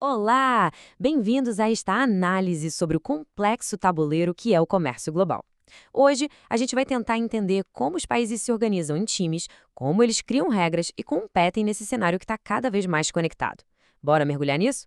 Olá! Bem-vindos a esta análise sobre o complexo tabuleiro que é o comércio global. Hoje, a gente vai tentar entender como os países se organizam em times, como eles criam regras e competem nesse cenário que está cada vez mais conectado. Bora mergulhar nisso?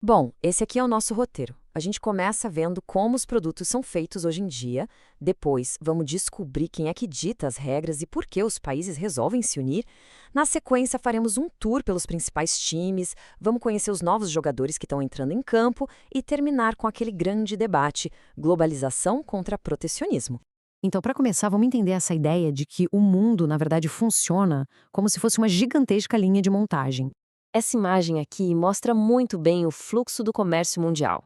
Bom, esse aqui é o nosso roteiro. A gente começa vendo como os produtos são feitos hoje em dia, depois vamos descobrir quem é que dita as regras e por que os países resolvem se unir. Na sequência, faremos um tour pelos principais times, vamos conhecer os novos jogadores que estão entrando em campo e terminar com aquele grande debate: globalização contra protecionismo. Então, para começar, vamos entender essa ideia de que o mundo, na verdade, funciona como se fosse uma gigantesca linha de montagem. Essa imagem aqui mostra muito bem o fluxo do comércio mundial.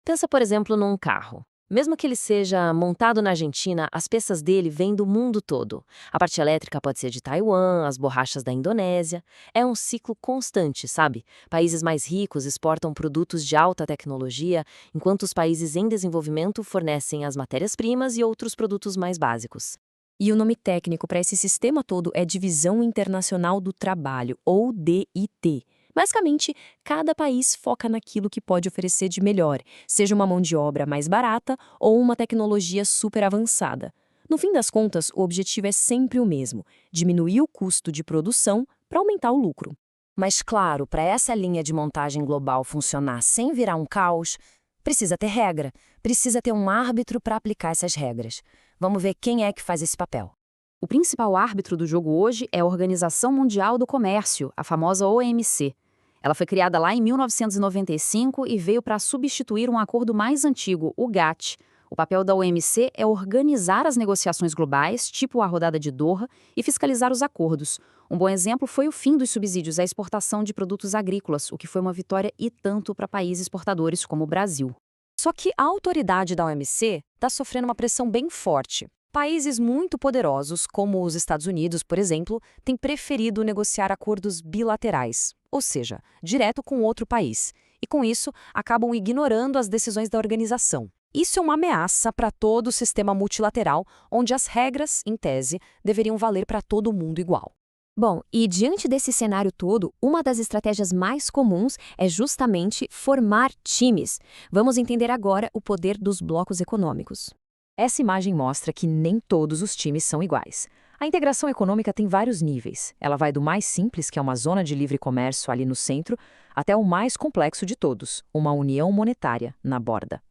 Pensa, por exemplo, num carro. Mesmo que ele seja montado na Argentina, as peças dele vêm do mundo todo. A parte elétrica pode ser de Taiwan, as borrachas da Indonésia. É um ciclo constante, sabe? Países mais ricos exportam produtos de alta tecnologia, enquanto os países em desenvolvimento fornecem as matérias-primas e outros produtos mais básicos. E o nome técnico para esse sistema todo é Divisão Internacional do Trabalho, ou DIT. Basicamente, cada país foca naquilo que pode oferecer de melhor, seja uma mão de obra mais barata ou uma tecnologia super avançada. No fim das contas, o objetivo é sempre o mesmo: diminuir o custo de produção para aumentar o lucro. Mas, claro, para essa linha de montagem global funcionar sem virar um caos, precisa ter regra, precisa ter um árbitro para aplicar essas regras. Vamos ver quem é que faz esse papel. O principal árbitro do jogo hoje é a Organização Mundial do Comércio, a famosa OMC. Ela foi criada lá em 1995 e veio para substituir um acordo mais antigo, o GATT. O papel da OMC é organizar as negociações globais, tipo a rodada de Doha, e fiscalizar os acordos. Um bom exemplo foi o fim dos subsídios à exportação de produtos agrícolas, o que foi uma vitória e tanto para países exportadores como o Brasil. Só que a autoridade da OMC está sofrendo uma pressão bem forte. Países muito poderosos, como os Estados Unidos, por exemplo, têm preferido negociar acordos bilaterais, ou seja, direto com outro país, e com isso acabam ignorando as decisões da organização. Isso é uma ameaça para todo o sistema multilateral, onde as regras, em tese, deveriam valer para todo mundo igual. Bom, e diante desse cenário todo, uma das estratégias mais comuns é justamente formar times. Vamos entender agora o poder dos blocos econômicos. Essa imagem mostra que nem todos os times são iguais. A integração econômica tem vários níveis. Ela vai do mais simples, que é uma zona de livre comércio ali no centro, até o mais complexo de todos, uma união monetária na borda.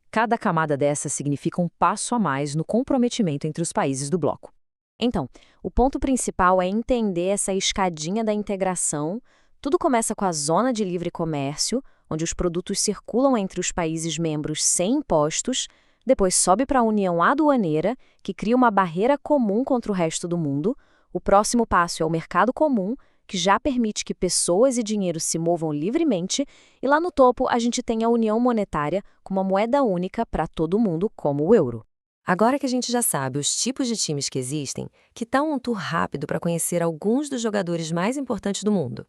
Cada camada dessa significa um passo a mais no comprometimento entre os países do bloco. Então, o ponto principal é entender essa escadinha da integração. Tudo começa com a zona de livre comércio, onde os produtos circulam entre os países membros sem impostos. Depois sobe para a União Aduaneira, que cria uma barreira comum contra o resto do mundo. O próximo passo é o Mercado Comum, que já permite que pessoas e dinheiro se movam livremente. E lá no topo, a gente tem a União Monetária, com uma moeda única para todo mundo, como o euro. Agora que a gente já sabe os tipos de times que existem, que tal um tour rápido para conhecer alguns dos jogadores mais importantes do mundo?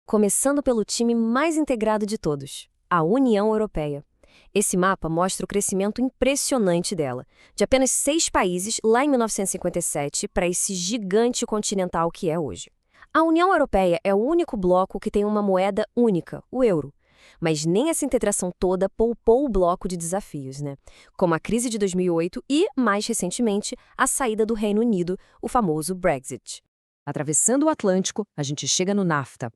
Começando pelo time mais integrado de todos, a União Europeia. Esse mapa mostra o crescimento impressionante dela, de apenas 6 países lá em 1957 para esse gigante continental que é hoje. A União Europeia é o único bloco que tem uma moeda única, o euro. Mas nem essa integração toda poupou o bloco de desafios, né? Como a crise de 2008 e, mais recentemente, a saída do Reino Unido, o famoso Brexit. Atravessando o Atlântico, a gente chega no NAFTA.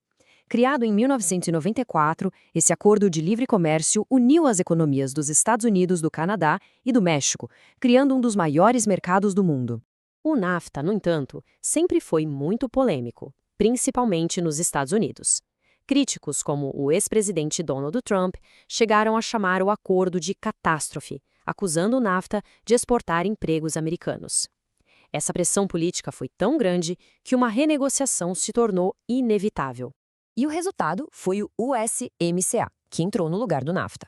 Criado em 1994, esse acordo de livre comércio uniu as economias dos Estados Unidos, do Canadá e do México, criando um dos maiores mercados do mundo. O NAFTA, no entanto, sempre foi muito polêmico, principalmente nos Estados Unidos. Críticos como o ex-presidente Donald Trump chegaram a chamar o acordo de catástrofe, acusando o NAFTA de exportar empregos americanos. Essa pressão política foi tão grande que uma renegociação se tornou inevitável. E o resultado foi o USMCA, que entrou no lugar do NAFTA.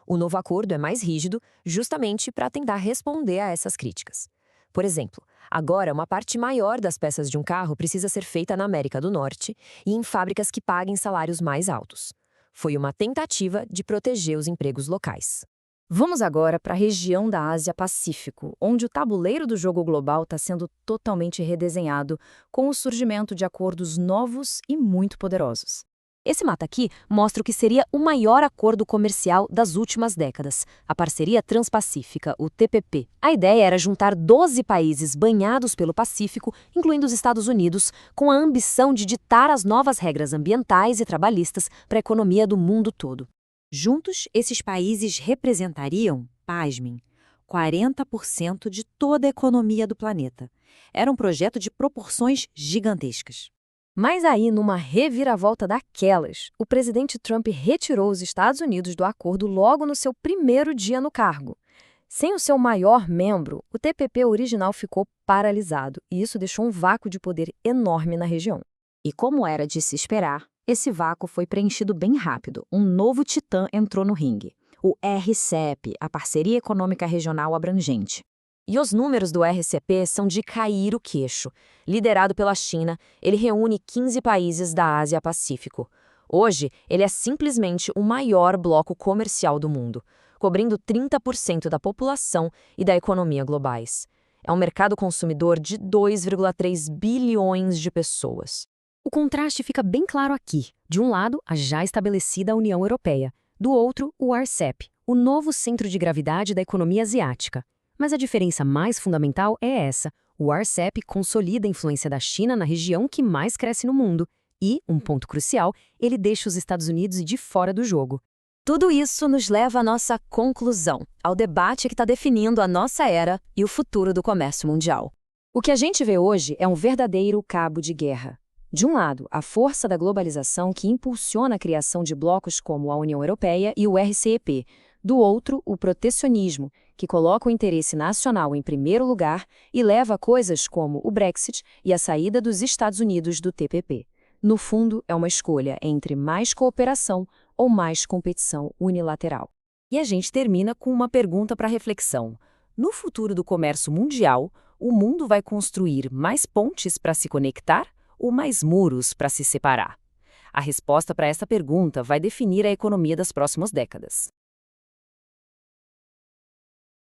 O novo acordo é mais rígido, justamente para tentar responder a essas críticas. Por exemplo, agora uma parte maior das peças de um carro precisa ser feita na América do Norte e em fábricas que paguem salários mais altos. Foi uma tentativa de proteger os empregos locais. Vamos agora para a região da Ásia-Pacífico, onde o tabuleiro do jogo global está sendo totalmente redesenhado com o surgimento de acordos novos e muito poderosos. Esse mapa aqui mostra o que seria o maior acordo comercial das últimas décadas, a Parceria Transpacífica, o TPP. A ideia era juntar 12 países banhados pelo Pacífico, incluindo os Estados Unidos, com a ambição de ditar as novas regras ambientais e trabalhistas para a economia do mundo todo. Juntos, esses países representariam, pasmem, 40% de toda a economia do planeta. Era um projeto de proporções gigantescas. Mas aí, numa reviravolta daquelas, o presidente Trump retirou os Estados Unidos do acordo logo no seu primeiro dia no cargo. Sem o seu maior membro, o TPP original ficou paralisado, e isso deixou um vácuo de poder enorme na região. E como era de se esperar, esse vácuo foi preenchido bem rápido. Um novo titã entrou no ringue. O RCEP, a Parceria Econômica Regional Abrangente. E os números do RCEP são de cair o queixo. Liderado pela China, ele reúne 15 países da Ásia-Pacífico. Hoje, ele é simplesmente o maior bloco comercial do mundo, cobrindo 30% da população e da economia globais. É um mercado consumidor de 2,3 bilhões de pessoas. O contraste fica bem claro aqui. De um lado, a já estabelecida União Europeia. Do outro, o RCEP, o novo centro de gravidade da economia asiática. Mas a diferença mais fundamental é essa. O RCEP consolida a influência da China na região que mais cresce no mundo. E, um ponto crucial, ele deixa os Estados Unidos de fora do jogo. Tudo isso nos leva à nossa conclusão, ao debate que está definindo a nossa era e o futuro do comércio mundial. O que a gente vê hoje é um verdadeiro cabo de guerra. De um lado, a força da globalização que impulsiona a criação de blocos como a União Europeia e o RCEP. Do outro, o protecionismo, que coloca o interesse nacional em primeiro lugar e leva a coisas como o Brexit e a saída dos Estados Unidos do TPP. No fundo, é uma escolha entre mais cooperação ou mais competição unilateral. E a gente termina com uma pergunta para reflexão. No futuro do comércio mundial, o mundo vai construir mais pontes para se conectar ou mais muros para se separar? A resposta para essa pergunta vai definir a economia das próximas décadas.